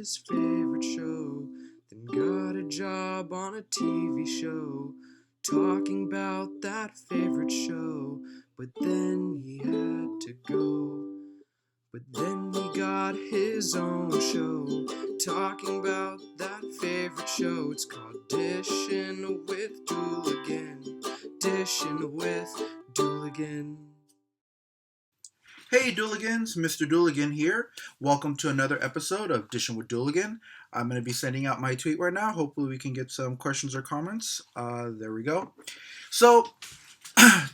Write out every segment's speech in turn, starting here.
his favorite show, then got a job on a TV show, talking about that favorite show, but then he had to go. But then he got his own show, talking about that favorite show. It's called Dishin with DOOLigan. Dishin with DOOLigan. Hey DOOLigans, Mr. DOOLigan here. Welcome to another episode of Dishin with DOOLigan. I'm going to be sending out my tweet right now. Hopefully we can get some questions or comments. There we go. So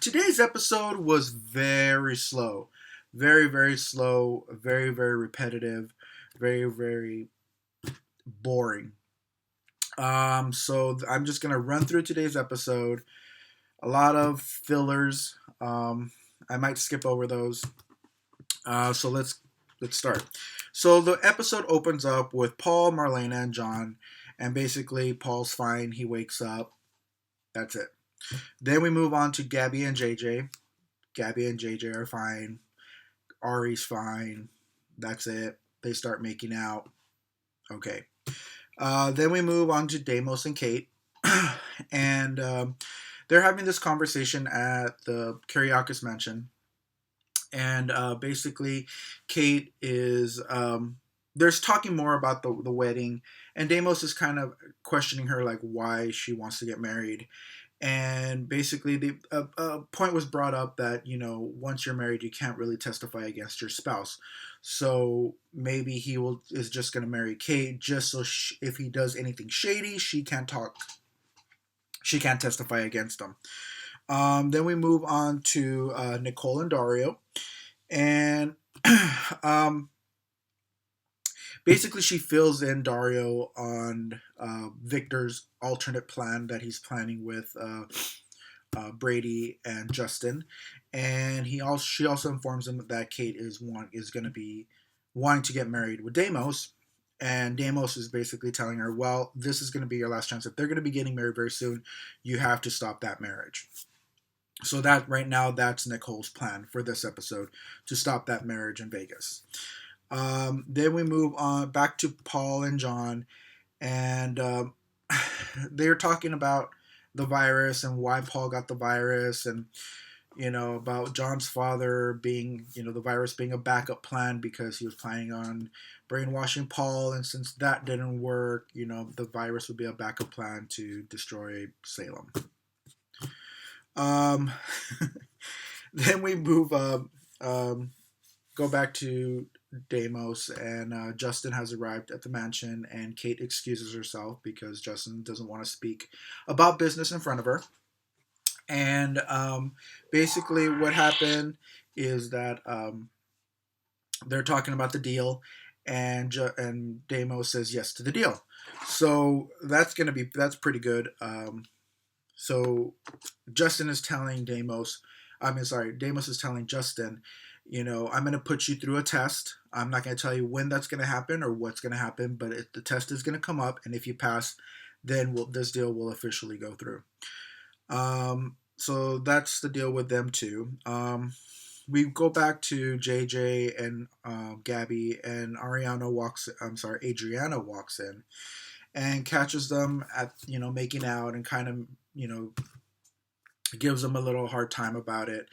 today's episode was very slow. Very slow. Very repetitive. Very boring. So I'm just going to run through today's episode. A lot of fillers. I might skip over those. So let's start. So the episode opens up with Paul, Marlena, and John, and basically Paul's fine. He wakes up. That's it. Then we move on to Gabby and JJ. Gabby and JJ are fine. Ari's fine. That's it. They start making out. Okay. Then we move on to Deimos and Kate, and they're having this conversation at the Kyriakis mansion. And basically, Kate is there's talking more about the wedding, and Deimos is kind of questioning her like why she wants to get married. And basically, the point was brought up that once you're married, you can't really testify against your spouse. So maybe is just going to marry Kate just so if he does anything shady, she can't talk. She can't testify against him. Then we move on to Nicole and Dario. And basically she fills in Dario on Victor's alternate plan that he's planning with Brady and Justin. And she also informs him that Kate is going to be wanting to get married with Deimos. And Deimos is basically telling her, well, this is going to be your last chance. If they're going to be getting married very soon, you have to stop that marriage. So that right now, that's Nicole's plan for this episode, to stop that marriage in Vegas. Then we move on back to Paul and John, and they're talking about the virus and why Paul got the virus, and about John's father being, the virus being a backup plan because he was planning on brainwashing Paul, and since that didn't work, the virus would be a backup plan to destroy Salem. Then we move go back to Deimos, and Justin has arrived at the mansion, and Kate excuses herself because Justin doesn't want to speak about business in front of her. And basically what happened is that they're talking about the deal, and Deimos says yes to the deal. So that's pretty good. So Justin is telling Deimos is telling Justin, I'm going to put you through a test. I'm not going to tell you when that's going to happen or what's going to happen, but the test is going to come up, and if you pass, then this deal will officially go through. So that's the deal with them too. We go back to JJ and Gabby, and Adriana walks in and catches them at making out, and kind of gives them a little hard time about it.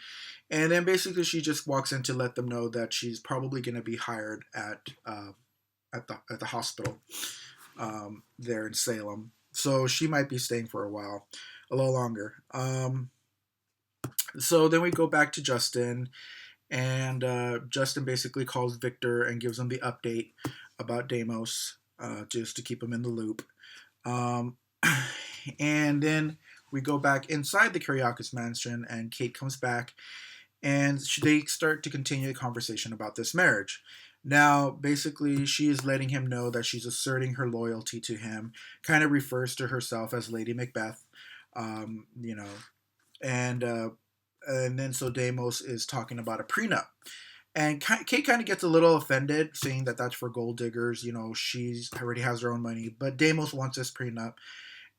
And then basically she just walks in to let them know that she's probably going to be hired at the hospital there in Salem. So she might be staying for a little longer. So then we go back to Justin, and Justin basically calls Victor and gives him the update about Deimos, just to keep him in the loop. And then we go back inside the Kyriakis mansion, and Kate comes back, and they start to continue the conversation about this marriage. Now, basically, she is letting him know that she's asserting her loyalty to him, kind of refers to herself as Lady Macbeth, and then so Deimos is talking about a prenup. And Kate kind of gets a little offended, saying that that's for gold diggers. She's already has her own money, but Deimos wants this prenup.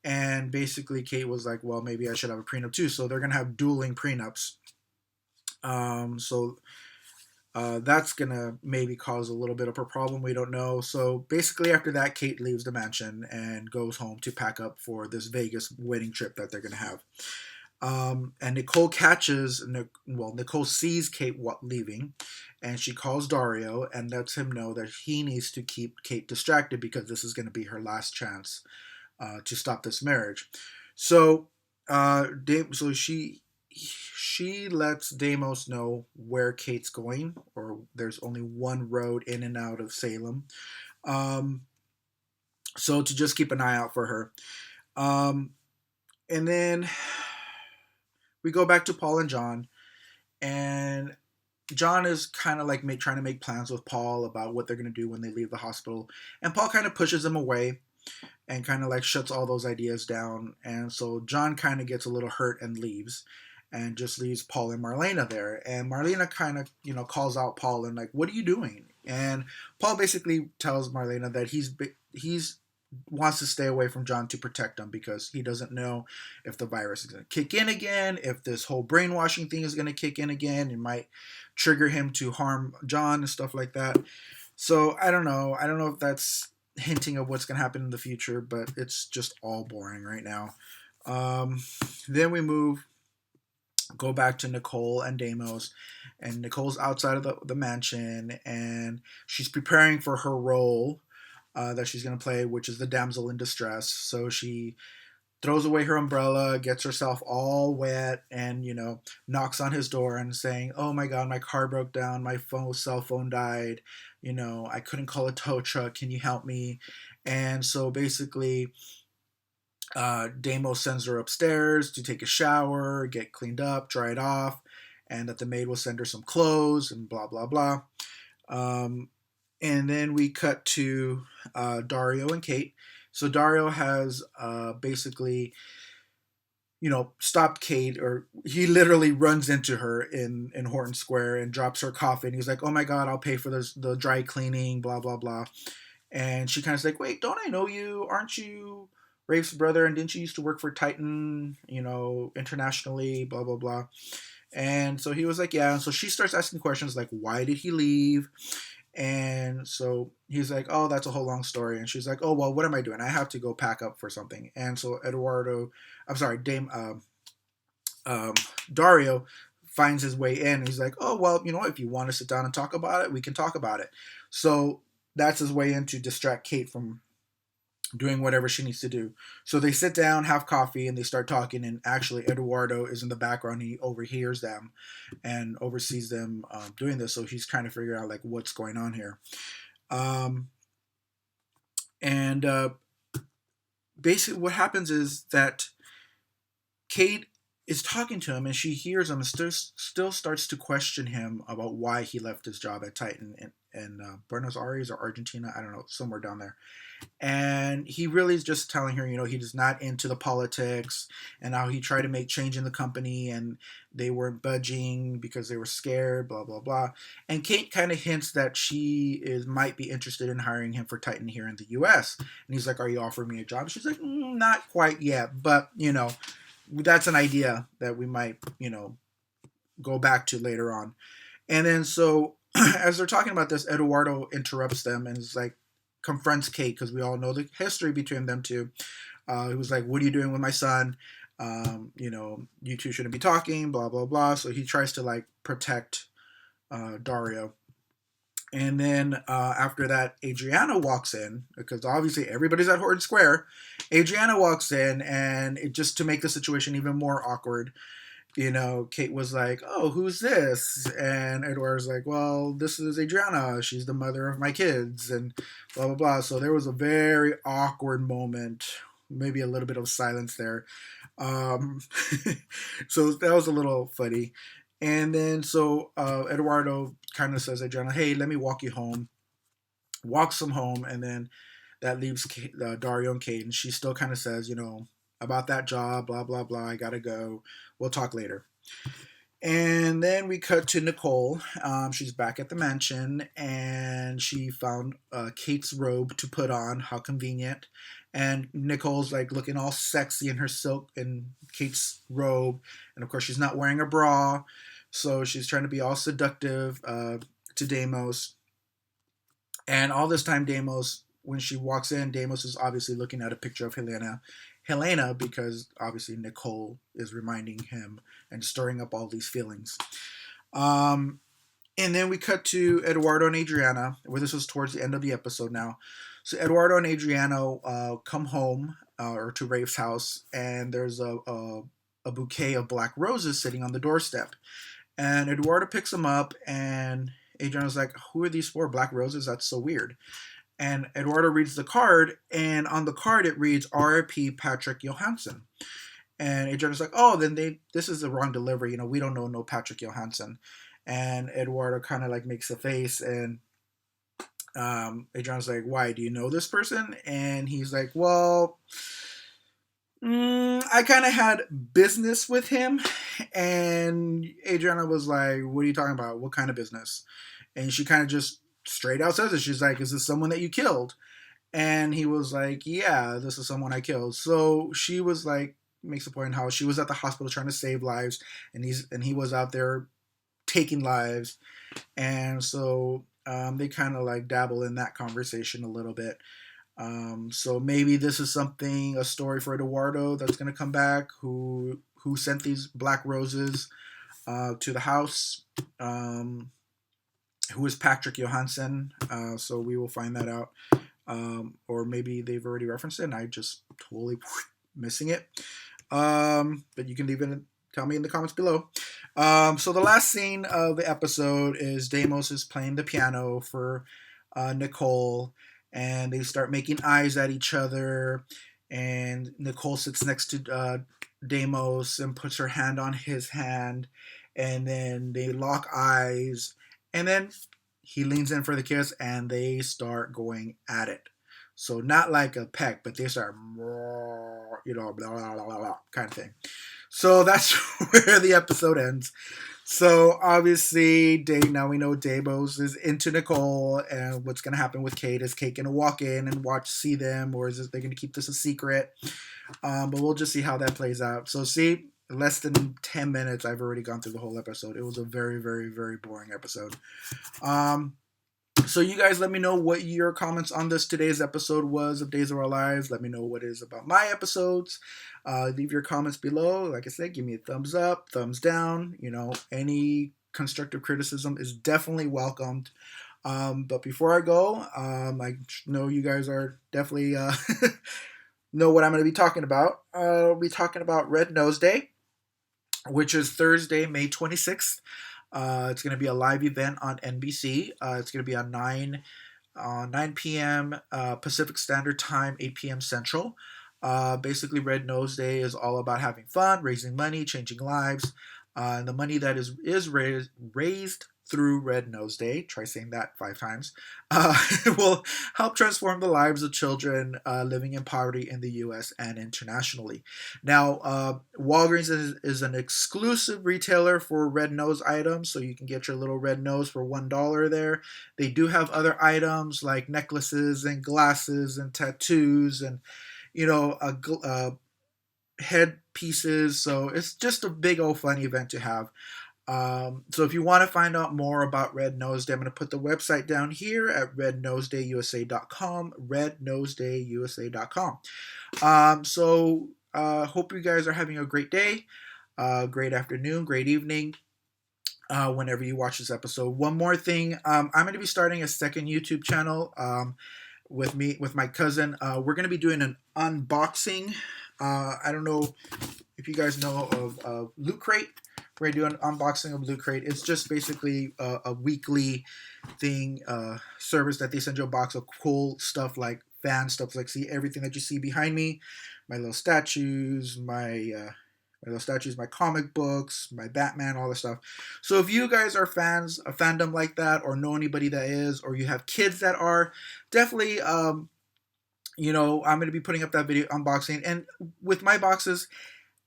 And basically, Kate was like, well, maybe I should have a prenup too. So they're going to have dueling prenups. So That's gonna maybe cause a little bit of a problem. We don't know. So basically, after that, Kate leaves the mansion and goes home to pack up for this Vegas wedding trip that they're gonna have. And Nicole Nicole sees Kate leaving, and she calls Dario and lets him know that he needs to keep Kate distracted because this is going to be her last chance to stop this marriage. So, so she lets Deimos know where Kate's going, or there's only one road in and out of Salem. Um, so to just keep an eye out for her. Um, and then we go back to Paul and John, and John is kind of like trying to make plans with Paul about what they're going to do when they leave the hospital, and Paul kind of pushes him away and kind of like shuts all those ideas down. And so John kind of gets a little hurt and leaves, and just leaves Paul and Marlena there. And Marlena kind of calls out Paul and like, "What are you doing?" And Paul basically tells Marlena that he's wants to stay away from John to protect him because he doesn't know if the virus is going to kick in again, if this whole brainwashing thing is going to kick in again. It might trigger him to harm John and stuff like that. So I don't know. I don't know if that's hinting of what's going to happen in the future, but it's just all boring right now. Then we go back to Nicole and Deimos, and Nicole's outside of the mansion, and she's preparing for her role that she's going to play, which is the damsel in distress. So she throws away her umbrella, gets herself all wet, and knocks on his door and saying, "Oh my God, my car broke down. My cell phone died. I couldn't call a tow truck. Can you help me?" And so basically, Deimos sends her upstairs to take a shower, get cleaned up, dry it off, and that the maid will send her some clothes and blah blah blah. Um, and then we cut to Dario and Kate. So Dario has basically, stopped Kate, or he literally runs into her in Horton Square and drops her coffin. He's like, "Oh my God, I'll pay for the dry cleaning, blah blah blah." And she kind of like, "Wait, don't I know you? Aren't you Rafe's brother? And didn't you used to work for Titan, internationally, blah blah blah." And so he was like, "Yeah." And so she starts asking questions like, "Why did he leave?" And so he's like, "Oh, that's a whole long story." And she's like, "Oh, well, what am I doing? I have to go pack up for something." And so Dario finds his way in. And he's like, "Oh, well, if you want to sit down and talk about it, we can talk about it." So that's his way in to distract Kate from doing whatever she needs to do. So they sit down, have coffee, and they start talking. And actually, Eduardo is in the background. He overhears them and oversees them doing this. So he's kind of figuring out like what's going on here. And basically, what happens is that Kate is talking to him, and she hears him and still starts to question him about why he left his job at Titan in Buenos Aires or Argentina. I don't know, somewhere down there. And he really is just telling her, he's not into the politics, and how he tried to make change in the company and they weren't budging because they were scared, blah blah blah. And Kate kind of hints that she might be interested in hiring him for Titan here in the U.S. And he's like, "Are you offering me a job?" She's like, "Not quite yet, but that's an idea that we might go back to later on." And then so as they're talking about this, Eduardo interrupts them and is like, confronts Kate, because we all know the history between them two. He was like, "What are you doing with my son? You two shouldn't be talking, blah blah blah." So he tries to like protect Dario. And then after that, Adriana walks in, because obviously everybody's at Horton Square. Adriana walks in, and just to make the situation even more awkward, Kate was like, "Oh, who's this?" And Eduardo's like, "Well, this is Adriana. She's the mother of my kids," and blah, blah, blah. So there was a very awkward moment, maybe a little bit of silence there. Um, so that was a little funny. And then so Eduardo kind of says to Adriana, "Hey, let me walk you home." Walks them home, and then that leaves Dario and Kate, and she still kind of says, "About that job, blah, blah, blah, I gotta go. We'll talk later." And then we cut to Nicole. She's back at the mansion, and she found Kate's robe to put on. How convenient. And Nicole's like looking all sexy in her silk and Kate's robe. And of course, she's not wearing a bra. So she's trying to be all seductive to Deimos. And all this time, Deimos, when she walks in, Deimos is obviously looking at a picture of Helena, because obviously Nicole is reminding him and stirring up all these feelings. Um, and then we cut to Eduardo and Adriana, where this was towards the end of the episode now. So Eduardo and Adriana come home, or to Rafe's house, and there's a bouquet of black roses sitting on the doorstep. And Eduardo picks them up, and Adriana's like, "Who are these for? Black roses? That's so weird." And Eduardo reads the card, and on the card it reads R.I.P. Patrick Johansson. And Adriana's like, "Oh, then this is the wrong delivery. We don't know no Patrick Johansson." And Eduardo kind of like makes a face, and Adriana's like, "Why? Do you know this person?" And he's like, "Well, I kind of had business with him." And Adriana was like, "What are you talking about? What kind of business?" And she kind of just straight out says it. She's like, "Is this someone that you killed?" And he was like, "Yeah, this is someone I killed." So she was like, makes a point how she was at the hospital trying to save lives, and he was out there taking lives. And so they kind of like dabble in that conversation a little bit. So maybe this is a story for Eduardo that's going to come back, who sent these black roses to the house, who is Patrick Johansson. So we will find that out. Or maybe they've already referenced it and I just totally missing it. But you can leave it, tell me in the comments below. So the last scene of the episode is Deimos is playing the piano for Nicole, and they start making eyes at each other, and Nicole sits next to Deimos and puts her hand on his hand, and then they lock eyes, and then he leans in for the kiss, and they start going at it. So not like a peck, but they start, blah, blah, blah, blah, blah, kind of thing. So that's where the episode ends. So obviously, now we know Deimos is into Nicole, and what's going to happen with Kate is Kate going to walk in and see them, or is they going to keep this a secret? But we'll just see how that plays out. So see, less than 10 minutes, I've already gone through the whole episode. It was a very, very, very boring episode. So you guys let me know what your comments on today's episode was of Days of Our Lives. Let me know what it is about my episodes. Leave your comments below. Like I said, give me a thumbs up, thumbs down. Any constructive criticism is definitely welcomed. But before I go, I know you guys are definitely know what I'm going to be talking about. I'll be talking about Red Nose Day, which is Thursday, May 26th. It's going to be a live event on NBC. It's going to be on 9 p.m. Pacific Standard Time, 8 p.m. Central. Basically, Red Nose Day is all about having fun, raising money, changing lives. And the money that is raised through Red Nose Day, try saying that 5 times, will help transform the lives of children living in poverty in the U.S. and internationally. Now, Walgreens is an exclusive retailer for Red Nose items, so you can get your little red nose for $1 there. They do have other items like necklaces and glasses and tattoos and, head pieces. So it's just a big old fun event to have. So if you want to find out more about Red Nose Day, I'm going to put the website down here at rednosedayusa.com, rednosedayusa.com. So hope you guys are having a great day, great afternoon, great evening, whenever you watch this episode. One more thing, I'm going to be starting a second YouTube channel with my cousin. We're going to be doing an unboxing. I don't know if you guys know of Loot Crate. We're going to do an unboxing of Loot Crate. It's just basically a weekly thing, service that they send you a box of cool stuff, like fan stuff. Like, see everything that you see behind me, my little statues, my comic books, my Batman, all this stuff. So if you guys are fans of fandom like that, or know anybody that is, or you have kids that are, definitely, I'm going to be putting up that video unboxing. And with my boxes,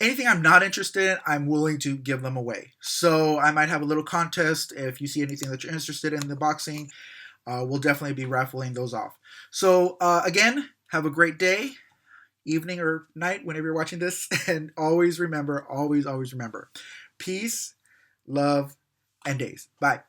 anything I'm not interested in, I'm willing to give them away. So I might have a little contest. If you see anything that you're interested in the boxing, we'll definitely be raffling those off. So again, have a great day, evening or night, whenever you're watching this. And always remember, always remember, peace, love, and days. Bye.